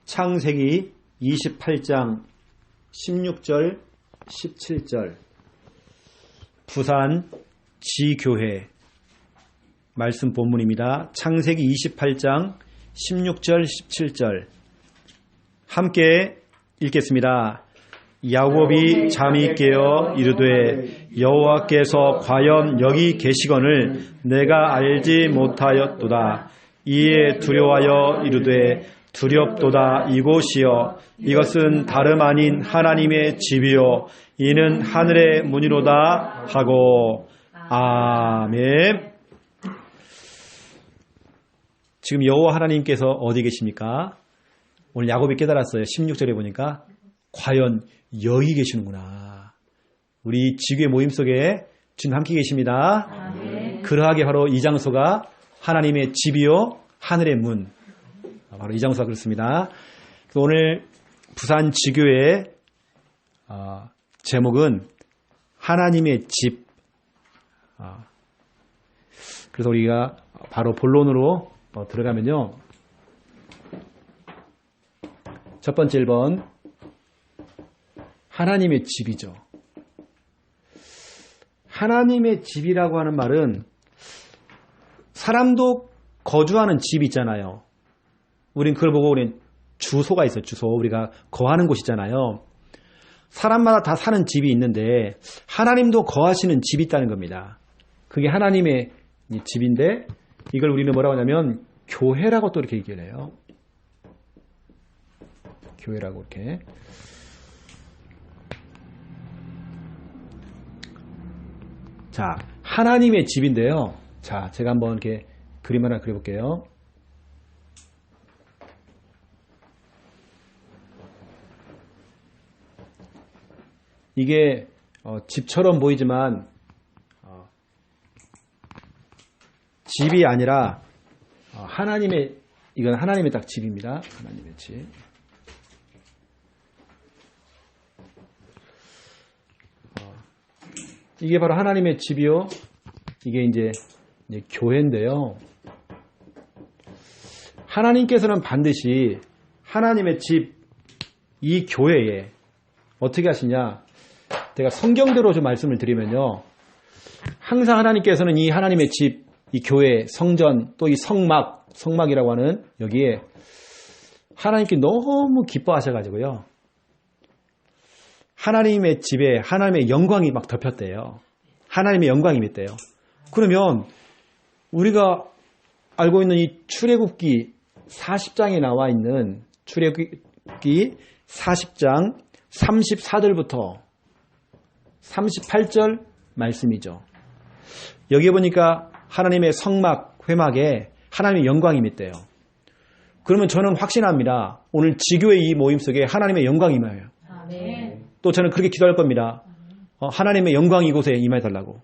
창세기 28장 16절 17절 부산 지교회 말씀 본문입니다. 창세기 28장 16절 17절 함께 읽겠습니다. 야곱이 잠이 깨어 이르되 여호와께서 과연 여기 계시거늘 내가 알지 못하였도다. 이에 두려워하여 이르되 두렵도다. 이곳이여 이것은 다름 아닌 하나님의 집이요 이는 하늘의 문이로다 하고. 아멘. 지금 여호와 하나님께서 어디 계십니까? 오늘 야곱이 깨달았어요. 16절에 보니까 과연 여기 계시는구나. 우리 지교회 모임 속에 주님 함께 계십니다. 아멘. 그러하게 바로 이 장소가 하나님의 집이요 하늘의 문, 바로 이 장소가 그렇습니다. 오늘 부산 지교회의 제목은 하나님의 집. 그래서 우리가 바로 본론으로 들어가면요, 첫 번째 1번 하나님의 집이죠. 하나님의 집이라고 하는 말은 사람도 거주하는 집이 있잖아요. 우린 그걸 보고 우린 주소가 있어요. 주소. 우리가 거하는 곳이잖아요. 사람마다 다 사는 집이 있는데 하나님도 거하시는 집이 있다는 겁니다. 그게 하나님의 집인데 이걸 우리는 뭐라고 하냐면 교회라고 또 이렇게 얘기를 해요. 교회라고 이렇게. 자, 하나님의 집인데요. 자, 제가 한번 이렇게 그림 하나 그려볼게요. 이게 집처럼 보이지만 집이 아니라 이건 하나님의 딱 집입니다. 하나님의 집. 이게 바로 하나님의 집이요. 이게 이제 교회인데요. 하나님께서는 반드시 하나님의 집, 이 교회에 어떻게 하시냐? 제가 성경대로 좀 말씀을 드리면요. 항상 하나님께서는 이 하나님의 집, 이 교회, 성전, 또 이 성막이라고 하는 여기에 하나님께 너무 기뻐하셔가지고요. 하나님의 집에 하나님의 영광이 막 덮였대요. 하나님의 영광이 있대요. 그러면 우리가 알고 있는 이 출애굽기 40장에 나와 있는 출애굽기 40장 34절부터 38절 말씀이죠. 여기에 보니까 하나님의 성막, 회막에 하나님의 영광이 있대요. 그러면 저는 확신합니다. 오늘 지교의 이 모임 속에 하나님의 영광이 임해요. 아멘. 또 저는 그렇게 기도할 겁니다. 하나님의 영광이 이곳에 임해달라고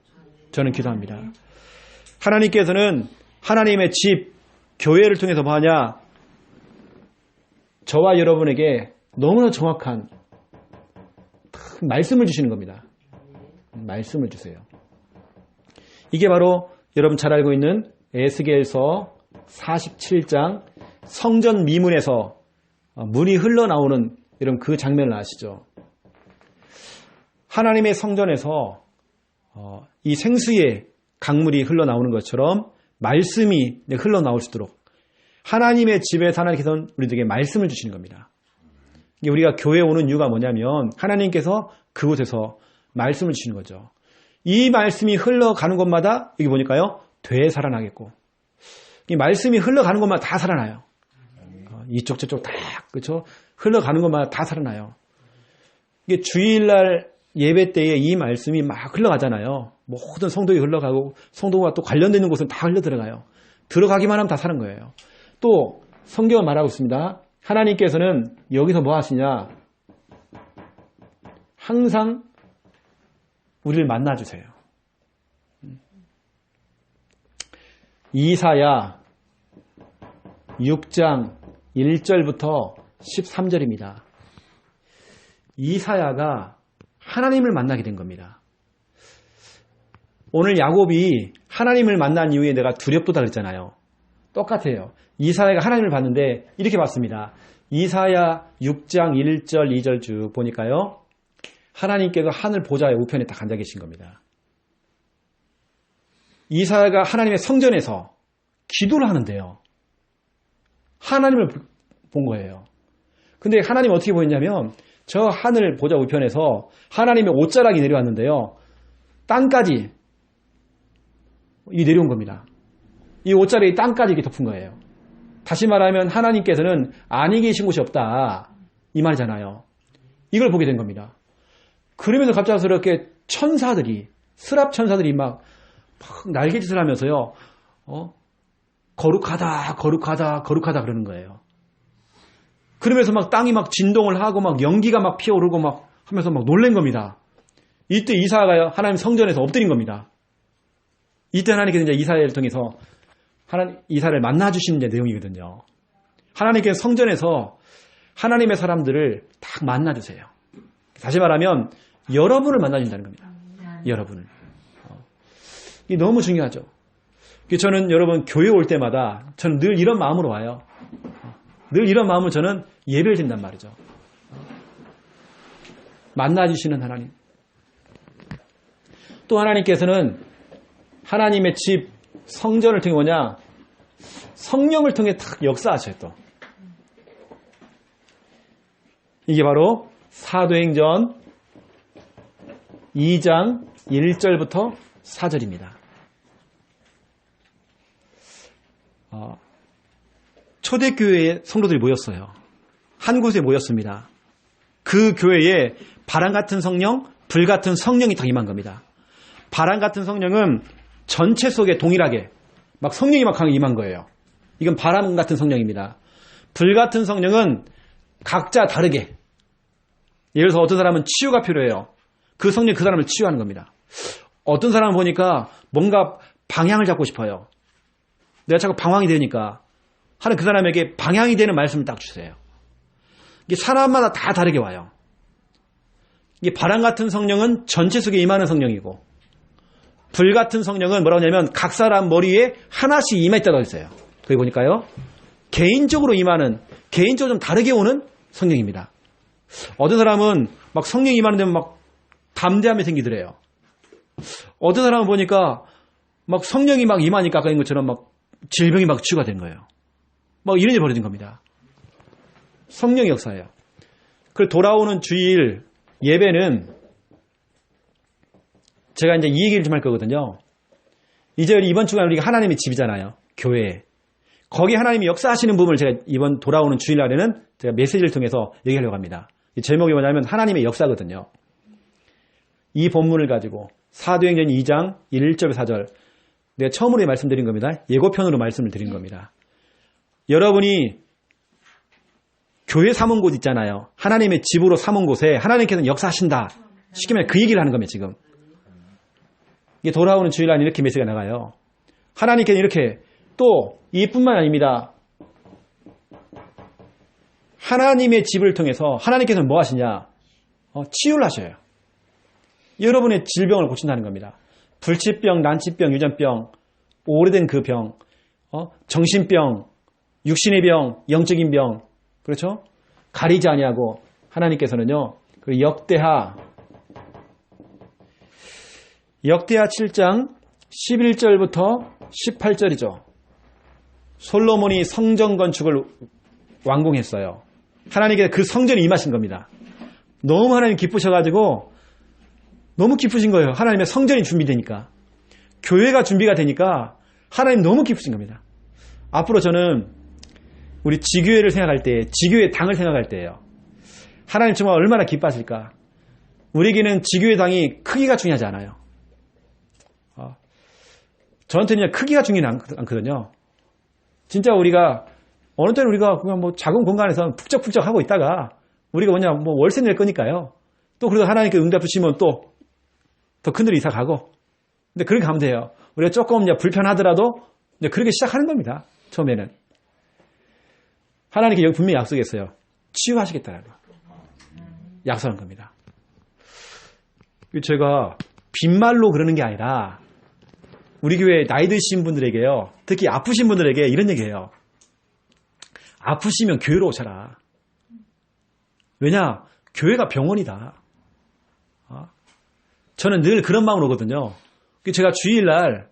저는 기도합니다. 하나님께서는 하나님의 집, 교회를 통해서 뭐 하냐? 저와 여러분에게 너무나 정확한 말씀을 주시는 겁니다. 말씀을 주세요. 이게 바로 여러분 잘 알고 있는 에스겔서 47장 성전 미문에서 물이 흘러나오는 이런 그 장면을 아시죠? 하나님의 성전에서 이 생수의 강물이 흘러나오는 것처럼 말씀이 흘러나올 수 있도록 하나님의 집에서 하나님께서는 우리들에게 말씀을 주시는 겁니다. 우리가 교회에 오는 이유가 뭐냐면 하나님께서 그곳에서 말씀을 주시는 거죠. 이 말씀이 흘러가는 곳마다 여기 보니까요, 되살아나겠고 이 말씀이 흘러가는 곳마다 다 살아나요. 이쪽 저쪽 다 그렇죠? 흘러가는 곳마다 다 살아나요. 이게 주일날 예배 때에 이 말씀이 막 흘러가잖아요. 모든 성도에 흘러가고 성도와 또 관련되는 곳은 다 흘러 들어가요. 들어가기만 하면 다 사는 거예요. 또 성경은 말하고 있습니다. 하나님께서는 여기서 뭐 하시냐? 항상 우리를 만나주세요. 이사야 6장 1절부터 13절입니다. 이사야가 하나님을 만나게 된 겁니다. 오늘 야곱이 하나님을 만난 이후에 내가 두렵도다 그랬잖아요. 똑같아요. 이사야가 하나님을 봤는데 이렇게 봤습니다. 이사야 6장 1절 2절 쭉 보니까요. 하나님께서 하늘 보좌의 우편에 딱 앉아 계신 겁니다. 이사야가 하나님의 성전에서 기도를 하는데요. 하나님을 본 거예요. 근데 하나님 어떻게 보였냐면 저 하늘 보좌 우편에서 하나님의 옷자락이 내려왔는데요. 땅까지 이 내려온 겁니다. 이 옷자락이 땅까지 이렇게 덮은 거예요. 다시 말하면 하나님께서는 안이 계신 곳이 없다. 이 말이잖아요. 이걸 보게 된 겁니다. 그러면서 갑작스럽게 천사들이, 스랍 천사들이 막 날개짓을 하면서요. 거룩하다, 거룩하다, 거룩하다 그러는 거예요. 그러면서 막 땅이 막 진동을 하고 막 연기가 막 피어오르고 막 하면서 막 놀란 겁니다. 이때 이사야가 하나님 성전에서 엎드린 겁니다. 이때 하나님께서 이제 이사야를 통해서 이사야를 만나주신 내용이거든요. 하나님께서 성전에서 하나님의 사람들을 딱 만나주세요. 다시 말하면 여러분을 만나준다는 겁니다. 여러분을. 이게 너무 중요하죠. 저는 여러분 교회 올 때마다 저는 늘 이런 마음으로 와요. 늘 이런 마음으로 저는 예배를 드린단 말이죠. 만나주시는 하나님. 또 하나님께서는 하나님의 집 성전을 통해 뭐냐? 성령을 통해 탁 역사하셔요 또. 이게 바로 사도행전 2장 1절부터 4절입니다. 초대교회에 성도들이 모였어요. 한 곳에 모였습니다. 그 교회에 바람 같은 성령, 불 같은 성령이 딱 임한 겁니다. 바람 같은 성령은 전체 속에 동일하게 막 성령이 막 임한 거예요. 이건 바람 같은 성령입니다. 불 같은 성령은 각자 다르게. 예를 들어서 어떤 사람은 치유가 필요해요. 그 성령이 그 사람을 치유하는 겁니다. 어떤 사람은 보니까 뭔가 방향을 잡고 싶어요. 내가 자꾸 방황이 되니까 하는 그 사람에게 방향이 되는 말씀을 딱 주세요. 이게 사람마다 다 다르게 와요. 이게 바람 같은 성령은 전체 속에 임하는 성령이고 불 같은 성령은 뭐라고 하냐면 각 사람 머리에 하나씩 임했다고 했어요. 거기 보니까요. 개인적으로 임하는, 개인적으로 좀 다르게 오는 성령입니다. 어떤 사람은 막 성령이 임하는 데면 막 담대함이 생기더래요. 어떤 사람은 보니까 막 성령이 막 임하니까 아까 것처럼 막 질병이 막 치유가 된 거예요. 막 이런 일이 벌어진 겁니다. 성령의 역사예요. 그리고 돌아오는 주일 예배는 제가 이제 이 얘기를 좀 할 거거든요. 이제 이번 주간 우리가 하나님의 집이잖아요. 교회. 거기 하나님이 역사하시는 부분을 제가 이번 돌아오는 주일날에는 제가 메시지를 통해서 얘기하려고 합니다. 이 제목이 뭐냐면 하나님의 역사거든요. 이 본문을 가지고 사도행전 2장 1절 4절 내가 처음으로 말씀드린 겁니다. 예고편으로 말씀을 드린 겁니다. 여러분이 교회 삼은 곳 있잖아요. 하나님의 집으로 삼은 곳에 하나님께서는 역사하신다. 쉽게 말해 그 얘기를 하는 겁니다. 지금. 이게 돌아오는 주일날 이렇게 메시지가 나가요. 하나님께서는 이렇게 또 이뿐만 아닙니다. 하나님의 집을 통해서 하나님께서는 뭐 하시냐? 치유를 하셔요. 여러분의 질병을 고친다는 겁니다. 불치병, 난치병, 유전병, 오래된 그 병, 정신병, 육신의 병, 영적인 병, 그렇죠? 가리지 아니하고 하나님께서는요. 그 역대하 7장 11절부터 18절이죠. 솔로몬이 성전 건축을 완공했어요. 하나님께서 그 성전에 임하신 겁니다. 너무 하나님 기쁘셔가지고 너무 기쁘신 거예요. 하나님의 성전이 준비되니까. 교회가 준비가 되니까 하나님 너무 기쁘신 겁니다. 앞으로 저는 우리 지교회를 생각할 때, 지교회 당을 생각할 때예요. 하나님 정말 얼마나 기뻐하실까. 우리에게는 지교회 당이 크기가 중요하지 않아요. 저한테는 크기가 중요하지 않거든요. 진짜 우리가 어느 때는 우리가 그냥 뭐 작은 공간에서 푹적푹적 하고 있다가 우리가 뭐 월세 낼 거니까요. 또 그래도 하나님께 응답 주시면 또 더 큰데로 이사 가고. 근데 그렇게 가면 돼요. 우리가 조금 불편하더라도 이제 그렇게 시작하는 겁니다. 처음에는. 하나님께 여기 분명히 약속했어요. 치유하시겠다라고. 약속한 겁니다. 제가 빈말로 그러는 게 아니라 우리 교회 나이 드신 분들에게요. 특히 아프신 분들에게 이런 얘기해요. 아프시면 교회로 오셔라. 왜냐? 교회가 병원이다. 저는 늘 그런 마음으로 오거든요. 제가 주일날,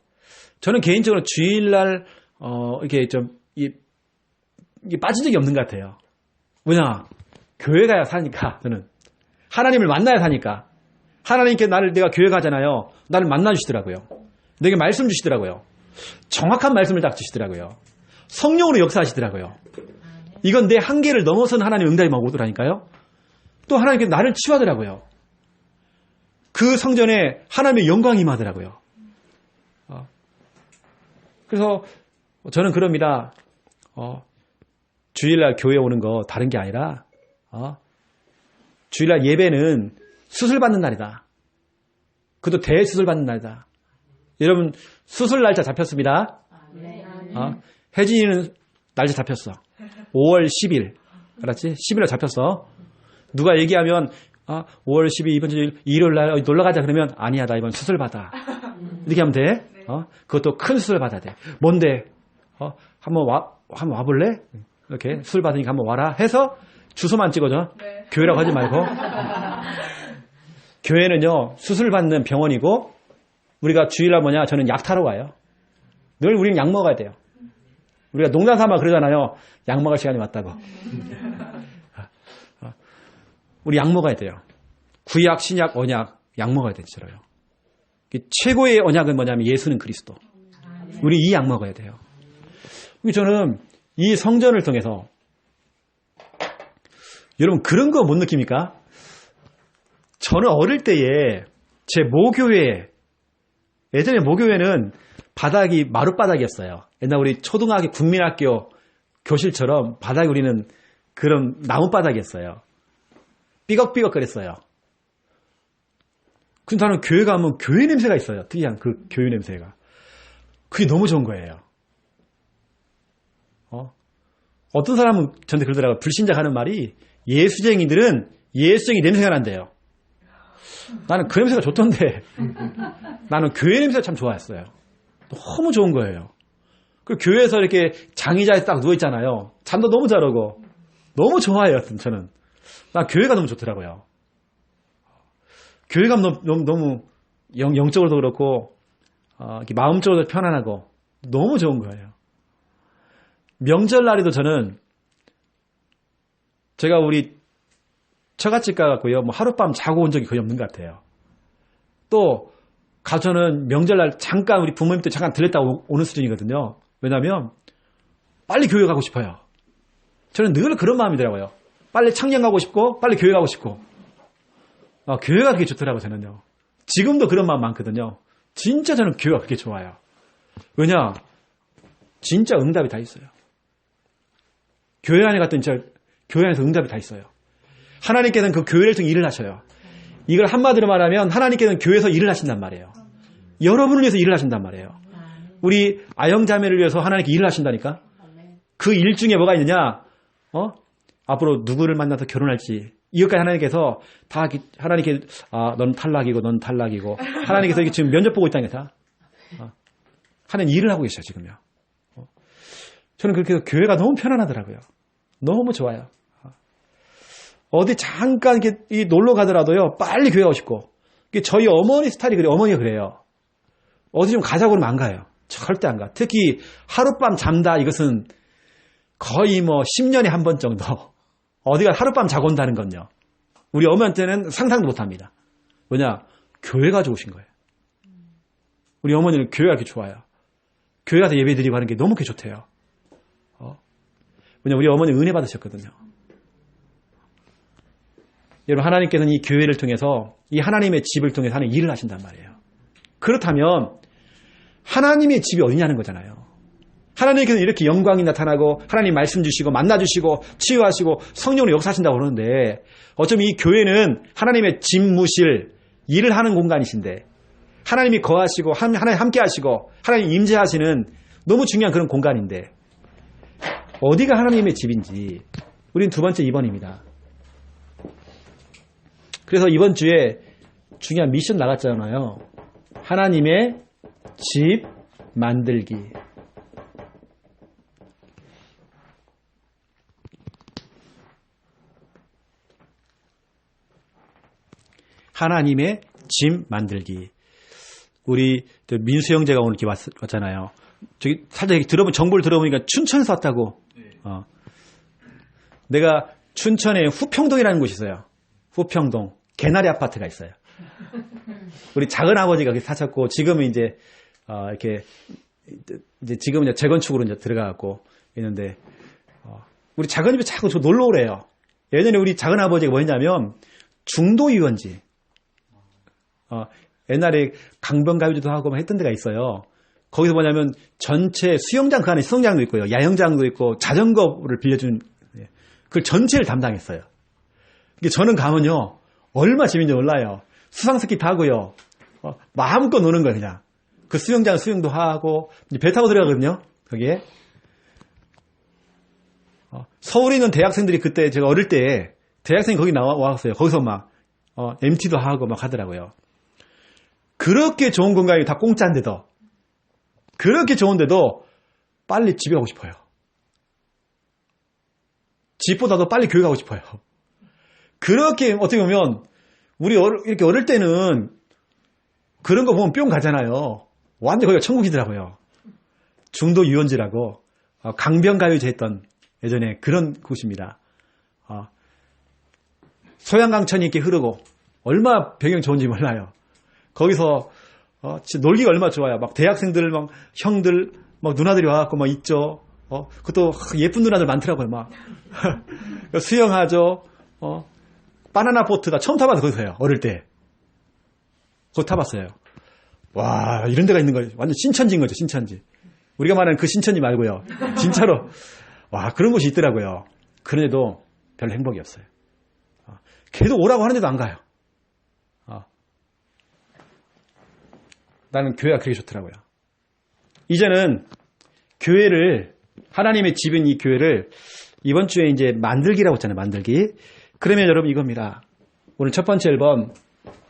저는 개인적으로 주일날, 이렇게 좀, 이게 빠진 적이 없는 것 같아요. 뭐냐? 교회 가야 사니까, 저는. 하나님을 만나야 사니까. 하나님께 내가 교회 가잖아요. 나를 만나주시더라고요. 내게 말씀 주시더라고요. 정확한 말씀을 딱 주시더라고요. 성령으로 역사하시더라고요. 이건 내 한계를 넘어선 하나님 응답이 막 오더라니까요. 또 하나님께 나를 치유하더라고요. 그 성전에 하나님의 영광이 임하더라고요. 그래서 저는 그럽니다. 주일날 교회 오는 거 다른 게 아니라 주일날 예배는 수술 받는 날이다. 그것도 대수술 받는 날이다. 여러분 수술 날짜 잡혔습니다. 혜진이는 날짜 잡혔어. 5월 10일. 알았지? 10일에 잡혔어. 누가 얘기하면 5월 10일 이번 주 일요일 날 놀러 가자 그러면 아니야 나 이번 수술 받아. 이렇게 하면 돼. 그것도 큰 수술 받아야 돼. 뭔데? 한번 와볼래? 이렇게 수술 받으니까 한번 와라 해서 주소만 찍어줘. 네. 교회라고 하지 말고. 교회는요 수술 받는 병원이고 우리가 주일날 뭐냐 저는 약 타러 가요. 늘 우리는 약 먹어야 돼요. 우리가 농담 삼아 그러잖아요. 약 먹을 시간이 왔다고. 우리 약 먹어야 돼요. 구약, 신약, 언약 약 먹어야 되잖아요. 최고의 언약은 뭐냐면 예수는 그리스도. 우리 이 약 먹어야 돼요. 저는 이 성전을 통해서 여러분 그런 거 못 느낍니까? 저는 어릴 때에 제 모교회 예전에 모교회는 바닥이 마룻바닥이었어요. 옛날 우리 초등학교 국민학교 교실처럼 바닥이 우리는 그런 나무바닥이었어요. 삐걱삐걱 그랬어요. 근데 나는 교회 가면 교회 냄새가 있어요. 특이한 그 교회 냄새가. 그게 너무 좋은 거예요. 어떤 사람은 저한테 그러더라고요. 불신자 하는 말이 예수쟁이들은 예수쟁이 냄새가 난대요. 나는 그 냄새가 좋던데 나는 교회 냄새가 참 좋아했어요. 너무 좋은 거예요. 그 교회에서 이렇게 장의자에 딱 누워있잖아요. 잠도 너무 잘 오고 너무 좋아해요. 저는. 난 교회가 너무 좋더라고요. 교회가 너무 영적으로도 그렇고 마음적으로도 편안하고 너무 좋은 거예요. 명절날에도 저는 제가 우리 처갓집 가갖고요. 뭐 하룻밤 자고 온 적이 거의 없는 것 같아요. 또 가서는 명절날 잠깐 우리 부모님도 잠깐 들렸다 오는 수준이거든요. 왜냐하면 빨리 교회 가고 싶어요. 저는 늘 그런 마음이더라고요. 빨리 창녕 가고 싶고 빨리 교회 가고 싶고 교회가 그게 좋더라고요. 저는요. 지금도 그런 마음 많거든요. 진짜 저는 교회가 그게 좋아요. 왜냐? 진짜 응답이 다 있어요. 교회 안에 갔더니 진짜 교회 안에서 응답이 다 있어요. 하나님께서는 그 교회를 통해 일을 하셔요. 이걸 한마디로 말하면 하나님께서는 교회에서 일을 하신단 말이에요. 여러분을 위해서 일을 하신단 말이에요. 우리 아영자매를 위해서 하나님께 일을 하신다니까. 그 일 중에 뭐가 있느냐? 앞으로 누구를 만나서 결혼할지 이것까지 하나님께서 다 하나님께 넌 탈락이고 넌 탈락이고 하나님께서 지금 면접 보고 있다니까 다 하는 일을 하고 계셔요 지금요. 저는 그렇게 해서 교회가 너무 편안하더라고요. 너무 좋아요. 어디 잠깐 이렇게 놀러 가더라도요 빨리 교회 가고 싶고 저희 어머니 스타일이 그래요. 어머니가 그래요. 어디 좀 가자고 그러면 안 가요. 절대 안 가. 특히 하룻밤 잠다 이것은 거의 뭐 10년에 한 번 정도 어디가 하룻밤 자고 온다는 건요. 우리 어머니한테는 상상도 못합니다. 뭐냐? 교회가 좋으신 거예요. 우리 어머니는 교회가 그렇게 좋아요. 교회 가서 예배 드리고 하는 게 너무 그렇게 좋대요. 왜냐 우리 어머니 은혜 받으셨거든요. 여러분 하나님께서는 이 교회를 통해서 이 하나님의 집을 통해서 하는 일을 하신단 말이에요. 그렇다면 하나님의 집이 어디냐는 거잖아요. 하나님께서는 이렇게 영광이 나타나고 하나님 말씀 주시고 만나주시고 치유하시고 성령으로 역사하신다고 그러는데 어쩌면 이 교회는 하나님의 집무실 일을 하는 공간이신데 하나님이 거하시고 하나님 함께 하시고 하나님 임재하시는 너무 중요한 그런 공간인데 어디가 하나님의 집인지 우린 두 번째 2번입니다. 그래서 이번 주에 중요한 미션 나갔잖아요. 하나님의 집 만들기. 하나님의 집 만들기. 우리 민수 형제가 오늘 이렇게 왔잖아요. 저기 살짝 정보를 들어보니까 춘천에서 왔다고. 내가 춘천에 후평동이라는 곳이 있어요. 후평동 개나리 아파트가 있어요. 우리 작은 아버지가 거기 사셨고 지금은 이제 이렇게 이제 지금은 이제 재건축으로 이제 들어가고 있는데 우리 작은 집에 자꾸 저 놀러 오래요. 예전에 우리 작은 아버지가 뭐였냐면 중도 유원지. 옛날에 강변가요제도 하고 막 했던 데가 있어요. 거기서 뭐냐면 전체 수영장 그 안에 수영장도 있고요. 야영장도 있고 자전거를 빌려준 그걸 전체를 담당했어요. 저는 가면요. 얼마나 재밌는지 몰라요. 수상스키 타고요. 마음껏 노는 거예요, 그냥. 그 수영장 수영도 하고, 배 타고 들어가거든요, 거기에. 서울에 있는 대학생들이 그때 제가 어릴 때 대학생이 거기 나왔어요. 거기서 막, MT도 하고 막 하더라고요. 그렇게 좋은 건강이 다 공짜인데도, 그렇게 좋은데도 빨리 집에 가고 싶어요. 집보다도 빨리 교회 가고 싶어요. 그렇게 어떻게 보면 우리 이렇게 어릴 때는 그런 거 보면 뿅 가잖아요. 완전 거기가 천국이더라고요. 중도 유원지라고 강변가요제 했던 예전에 그런 곳입니다. 소양강천이 이렇게 흐르고 얼마나 배경 좋은지 몰라요. 거기서 진짜 놀기가 얼마나 좋아요. 막 대학생들 막 형들 막 누나들이 와갖고 막 있죠. 그것도 예쁜 누나들 많더라고요. 막 수영하죠. 바나나 보트가 처음 타봐서 거기서요. 어릴 때. 그거 타봤어요. 와, 이런 데가 있는 거예요. 완전 신천지인 거죠, 신천지. 우리가 말하는 그 신천지 말고요. 진짜로. 와, 그런 곳이 있더라고요. 그런데도 별로 행복이 없어요. 계속 오라고 하는데도 안 가요. 나는 교회가 그렇게 좋더라고요. 이제는 교회를, 하나님의 집인 이 교회를 이번 주에 이제 만들기라고 했잖아요, 만들기. 그러면 여러분 이겁니다. 오늘 첫 번째 1번,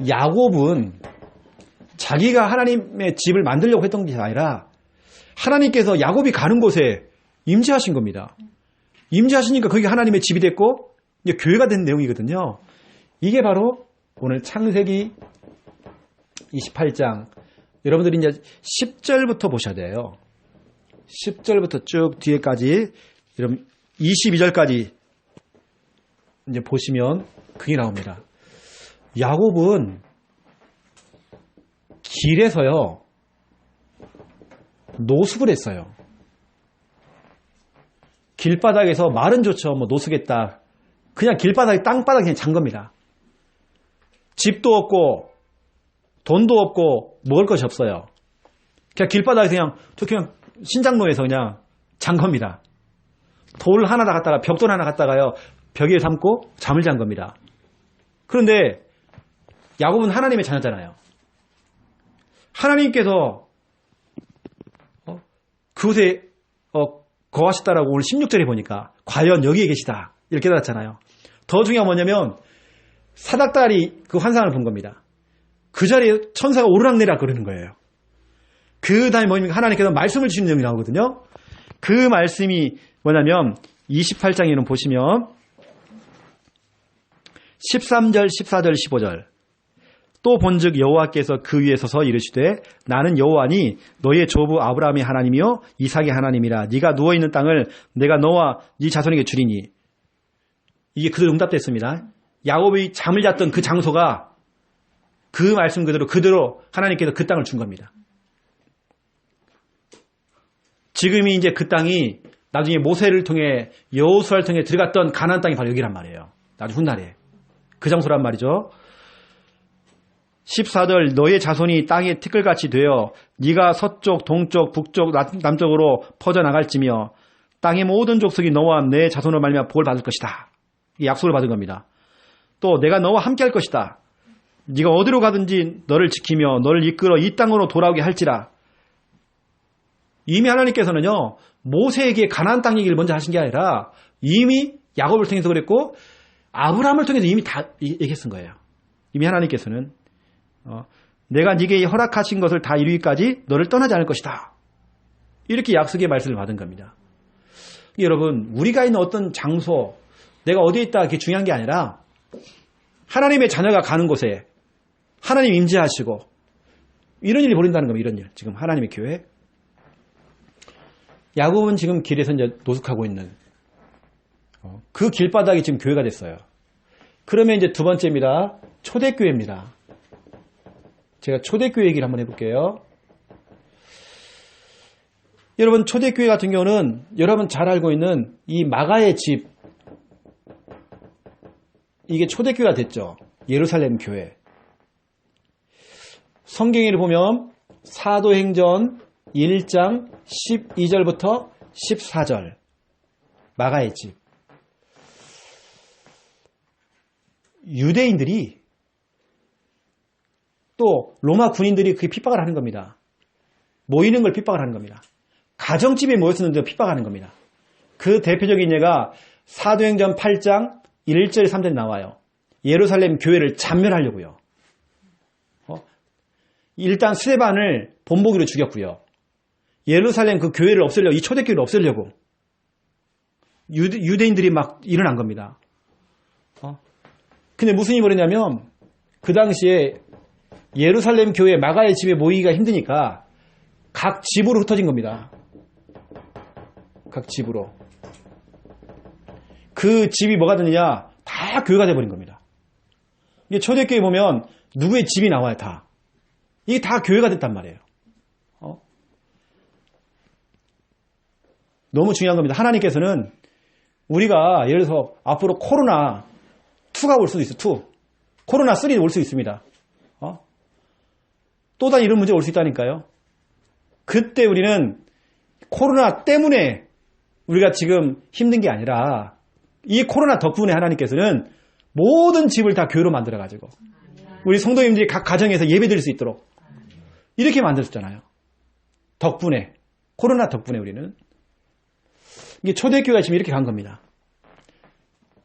야곱은 자기가 하나님의 집을 만들려고 했던 게 아니라 하나님께서 야곱이 가는 곳에 임재하신 겁니다. 임재하시니까 그게 하나님의 집이 됐고 이제 교회가 된 내용이거든요. 이게 바로 오늘 창세기 28장 여러분들이 이제 10절부터 보셔야 돼요. 10절부터 쭉 뒤에까지 여러분 22절까지 이제 보시면 그게 나옵니다. 야곱은 길에서요 노숙을 했어요. 길바닥에서 말은 좋죠. 뭐 노숙했다. 그냥 길바닥에 땅바닥에 그냥 잔 겁니다. 집도 없고 돈도 없고 먹을 것이 없어요. 그냥 길바닥에 그냥 신장로에서 그냥 잔 겁니다. 돌 하나 갖다가 벽돌 하나 갖다가요 벽에 담고 잠을 잔 겁니다. 그런데 야곱은 하나님의 자녀잖아요. 하나님께서 그곳에 거하시다라고 오늘 16절에 보니까 과연 여기에 계시다 이렇게 깨달았잖아요. 더 중요한 뭐냐면 사닥다리 그 환상을 본 겁니다. 그 자리에 천사가 오르락내리락 거리는 거예요. 그 다음에 뭐냐면 하나님께서 말씀을 주시는 내용이 나오거든요. 그 말씀이 뭐냐면 28장에는 보시면 13절, 14절, 15절 또 본즉 여호와께서 그 위에 서서 이르시되 나는 여호와니 너의 조부 아브라함의 하나님이요 이삭의 하나님이라. 네가 누워있는 땅을 내가 너와 네 자손에게 주리니. 이게 그대로 응답됐습니다. 야곱이 잠을 잤던 그 장소가 그 말씀 그대로 하나님께서 그 땅을 준 겁니다. 지금이 이제 그 땅이 나중에 모세를 통해 여호수아를 통해 들어갔던 가나안 땅이 바로 여기란 말이에요. 나중 훗날에 그 장소란 말이죠. 14절 너의 자손이 땅의 티끌같이 되어 네가 서쪽, 동쪽, 북쪽, 남쪽으로 퍼져나갈지며 땅의 모든 족속이 너와 내 자손을 말미암아 복을 받을 것이다. 이 약속을 받은 겁니다. 또 내가 너와 함께 할 것이다. 네가 어디로 가든지 너를 지키며 너를 이끌어 이 땅으로 돌아오게 할지라. 이미 하나님께서는요 모세에게 가나안 땅 얘기를 먼저 하신 게 아니라 이미 야곱을 통해서 그랬고 아브라함을 통해서 이미 다 얘기했은 거예요. 이미 하나님께서는 내가 네게 허락하신 것을 다 이루기까지 너를 떠나지 않을 것이다. 이렇게 약속의 말씀을 받은 겁니다. 여러분 우리가 있는 어떤 장소 내가 어디에 있다 그게 중요한 게 아니라 하나님의 자녀가 가는 곳에 하나님 임재하시고 이런 일이 벌어진다는 겁니다. 이런 일. 지금 하나님의 교회. 야곱은 지금 길에서 이제 노숙하고 있는 그 길바닥이 지금 교회가 됐어요. 그러면 이제 두 번째입니다. 초대교회입니다. 제가 초대교회 얘기를 한번 해볼게요. 여러분, 초대교회 같은 경우는 여러분 잘 알고 있는 이 마가의 집, 이게 초대교회가 됐죠. 예루살렘 교회. 성경을 보면 사도행전 1장 12절부터 14절, 마가의 집. 유대인들이 또 로마 군인들이 그 핍박을 하는 겁니다. 모이는 걸 핍박을 하는 겁니다. 가정집에 모였었는데 핍박하는 겁니다. 그 대표적인 예가 사도행전 8장 1절 3절에 나와요. 예루살렘 교회를 잔멸하려고요. 일단 스데반을 본보기로 죽였고요. 예루살렘 그 교회를 없애려고, 이 초대교회를 없애려고 유대인들이 막 일어난 겁니다. 근데 무슨 일이 벌어졌냐면 그 당시에 예루살렘 교회 마가의 집에 모이기가 힘드니까 각 집으로 흩어진 겁니다. 각 집으로. 그 집이 뭐가 되느냐? 다 교회가 돼버린 겁니다. 이게 초대교회 보면 누구의 집이 나와요, 다. 이게 다 교회가 됐단 말이에요. 너무 중요한 겁니다. 하나님께서는 우리가 예를 들어서 앞으로 코로나2가 올 수도 있어요. 코로나3 올 수 있습니다. 또 다른 이런 문제가 올 수 있다니까요. 그때 우리는 코로나 때문에 우리가 지금 힘든 게 아니라 이 코로나 덕분에 하나님께서는 모든 집을 다 교회로 만들어가지고 우리 성도님들이 각 가정에서 예배 드릴 수 있도록 이렇게 만들었잖아요. 덕분에, 코로나 덕분에 우리는. 이게 초대교회가 지금 이렇게 간 겁니다.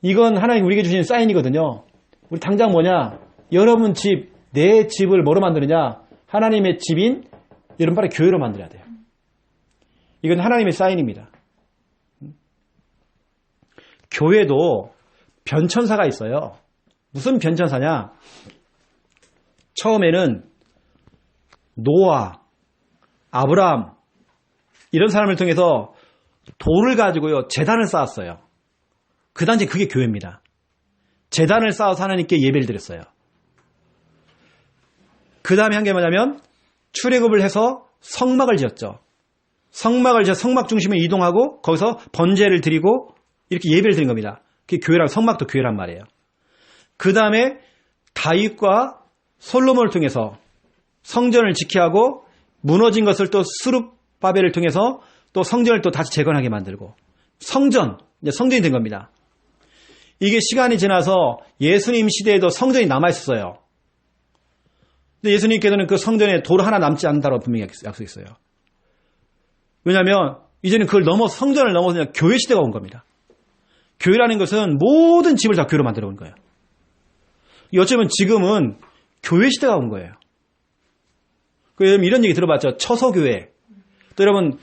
이건 하나님 우리에게 주신 사인이거든요. 우리 당장 뭐냐? 여러분 집, 내 집을 뭐로 만드느냐? 하나님의 집인 여러분 빨리 교회로 만들어야 돼요. 이건 하나님의 사인입니다. 교회도 변천사가 있어요. 무슨 변천사냐? 처음에는 노아, 아브라함 이런 사람을 통해서 돌을 가지고요 제단을 쌓았어요. 그 당시 그게 교회입니다. 제단을 쌓아서 하나님께 예배를 드렸어요. 그 다음에 한 게 뭐냐면 출애굽을 해서 성막을 지었죠. 성막을 지어 성막 중심에 이동하고 거기서 번제를 드리고 이렇게 예배를 드린 겁니다. 그게 교회란, 성막도 교회란 말이에요. 그 다음에 다윗과 솔로몬을 통해서 성전을 지키하고 무너진 것을 또 스룹바벨을 통해서 또 성전을 또 다시 재건하게 만들고 성전, 이제 성전이 된 겁니다. 이게 시간이 지나서 예수님 시대에도 성전이 남아있었어요. 근데 예수님께서는 그 성전에 돌 하나 남지 않는다고 분명히 약속했어요. 왜냐하면 이제는 그걸 넘어서 성전을 넘어서 그냥 교회 시대가 온 겁니다. 교회라는 것은 모든 집을 다 교회로 만들어 온 거예요. 어쩌면 지금은 교회 시대가 온 거예요. 여러분 이런 얘기 들어봤죠? 처소교회. 또 여러분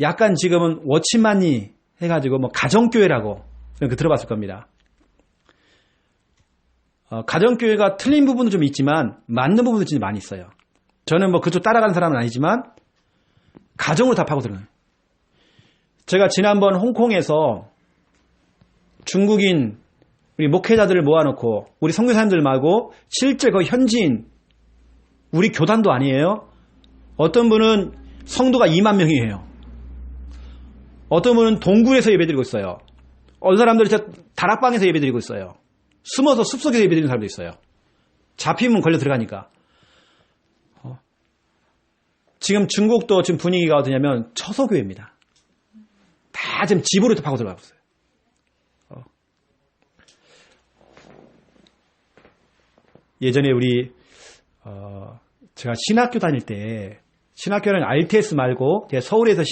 약간 지금은 워치만니 해가지고 뭐 가정교회라고 들어봤을 겁니다. 가정교회가 틀린 부분도 좀 있지만 맞는 부분도 진짜 많이 있어요. 저는 뭐 그쪽 따라가는 사람은 아니지만 가정으로 다 파고들어요. 제가 지난번 홍콩에서 중국인 우리 목회자들을 모아놓고 우리 선교사님들 말고 실제 그 현지인 우리 교단도 아니에요. 어떤 분은 성도가 2만 명이에요. 어떤 분은 동굴에서 예배드리고 있어요. 어떤 사람들은 진짜 다락방에서 예배드리고 있어요. 숨어서 숲속에서 예배드리는 사람도 있어요. 잡히면 걸려 들어가니까. 지금 중국도 지금 분위기가 어떠냐면 처소교회입니다. 다 지금 집으로 파고 들어가고 있어요. 예전에 우리 제가 신학교 다닐 때 신학교는 RTS 말고 제가 서울에서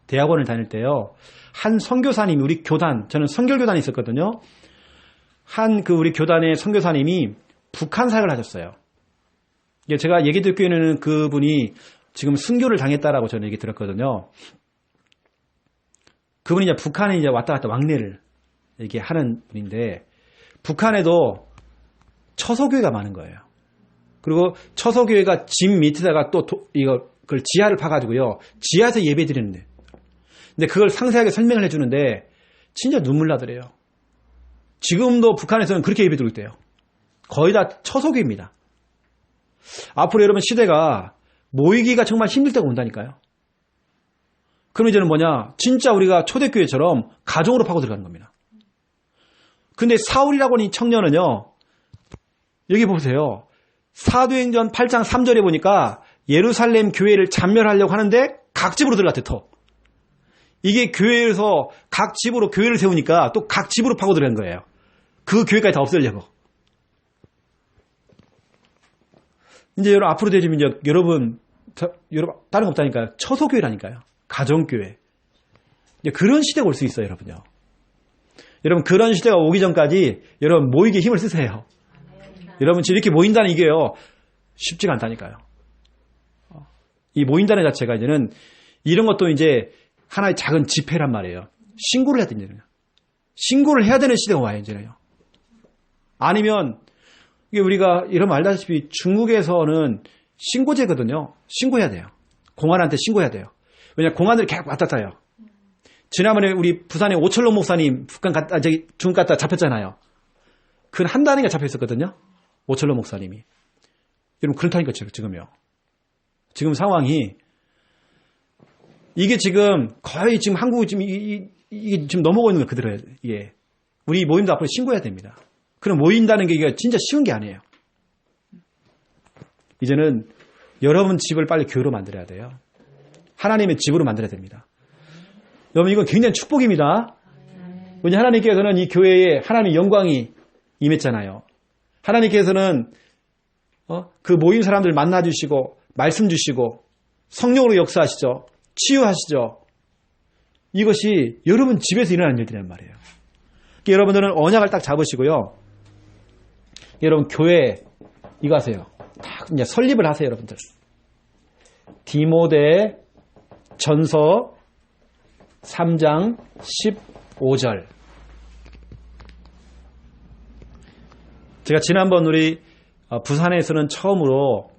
대학원을 다닐 때요. 한 선교사님이 우리 교단, 저는 선결교단에 있었거든요. 한 그 우리 교단의 선교사님이 북한 사역을 하셨어요. 제가 얘기 듣기에는 그분이 지금 순교를 당했다라고 저는 얘기 들었거든요. 그분이 이제 북한에 이제 왔다 갔다 왕래를 이렇게 하는 분인데 북한에도 처소교회가 많은 거예요. 그리고 처소교회가 집 밑에다가 또 그걸 지하를 파가지고요. 지하에서 예배 드리는데. 근데 그걸 상세하게 설명을 해주는데 진짜 눈물 나더래요. 지금도 북한에서는 그렇게 예배 드리고 있대요. 거의 다 처소교회입니다. 앞으로 여러분 시대가 모이기가 정말 힘들 때가 온다니까요. 그럼 이제는 뭐냐? 진짜 우리가 초대교회처럼 가정으로 파고 들어가는 겁니다. 근데 사울이라고 하는 이 청년은요. 여기 보세요. 사도행전 8장 3절에 보니까 예루살렘 교회를 잔멸하려고 하는데 각 집으로 들어갔대 터. 이게 교회에서 각 집으로 교회를 세우니까 또 각 집으로 파고 들어간 거예요. 그 교회까지 다 없애려고. 이제 여러분 앞으로 되면 이제 여러분 다른 거 없다니까요. 처소교회라니까요. 가정교회. 이제 그런 시대가 올 수 있어요, 여러분요. 여러분 그런 시대가 오기 전까지 여러분 모이기에 힘을 쓰세요. 여러분 지금 이렇게 모인다는 이게요 쉽지가 않다니까요. 이 모인다는 자체가 이제는 이런 것도 이제 하나의 작은 집회란 말이에요. 신고를 해야 되는 신고를 해야 되는 시대가 와요 이제는요. 아니면 이게 우리가 이러면 알다시피 중국에서는 신고제거든요. 신고해야 돼요. 공안한테 신고해야 돼요. 왜냐 공안들이 계속 왔다 갔다 해요. 지난번에 우리 부산에 오철록 목사님 중국 갔다 잡혔잖아요. 그건 한 단위가 잡혀 있었거든요. 오철록 목사님이. 여러분 그렇다니까 지금요. 지금 상황이 이게 지금 거의 지금 한국이 지금 이게 지금 넘어오고 있는 거 그대로예요. 이게 우리 모임도 앞으로 신고해야 됩니다. 그럼 모인다는 게 이게 진짜 쉬운 게 아니에요. 이제는 여러분 집을 빨리 교회로 만들어야 돼요. 하나님의 집으로 만들어야 됩니다. 여러분 이건 굉장히 축복입니다. 왜냐하면 하나님께서는 이 교회에 하나님의 영광이 임했잖아요. 하나님께서는 그 모인 사람들 만나주시고 말씀 주시고 성령으로 역사하시죠. 치유하시죠. 이것이 여러분 집에서 일어나는 일들이란 말이에요. 그러니까 여러분들은 언약을 딱 잡으시고요. 여러분 교회 이거 하세요. 딱 이제 설립을 하세요, 여러분들. 디모데 전서 3장 15절. 제가 지난번 우리 부산에서는 처음으로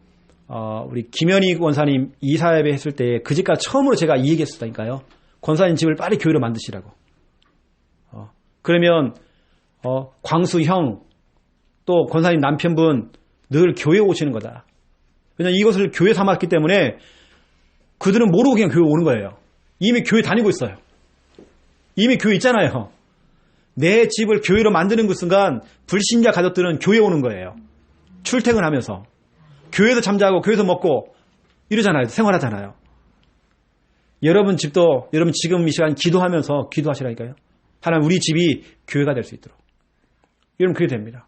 우리 김현희 권사님 이사예배 했을 때 그 집가 처음으로 제가 이 얘기했었다니까요. 권사님 집을 빨리 교회로 만드시라고. 그러면 광수 또 권사님 남편분 늘 교회에 오시는 거다. 왜냐하면 이것을 교회 삼았기 때문에 그들은 모르고 그냥 교회 오는 거예요. 이미 교회 다니고 있어요. 이미 교회 있잖아요. 내 집을 교회로 만드는 그 순간 불신자 가족들은 교회 오는 거예요. 출퇴근하면서. 교회에서 잠자고 교회에서 먹고 이러잖아요. 생활하잖아요. 여러분 집도 여러분 지금 이 시간 기도하면서 기도하시라니까요. 하나님 우리 집이 교회가 될 수 있도록. 여러분 그게 됩니다.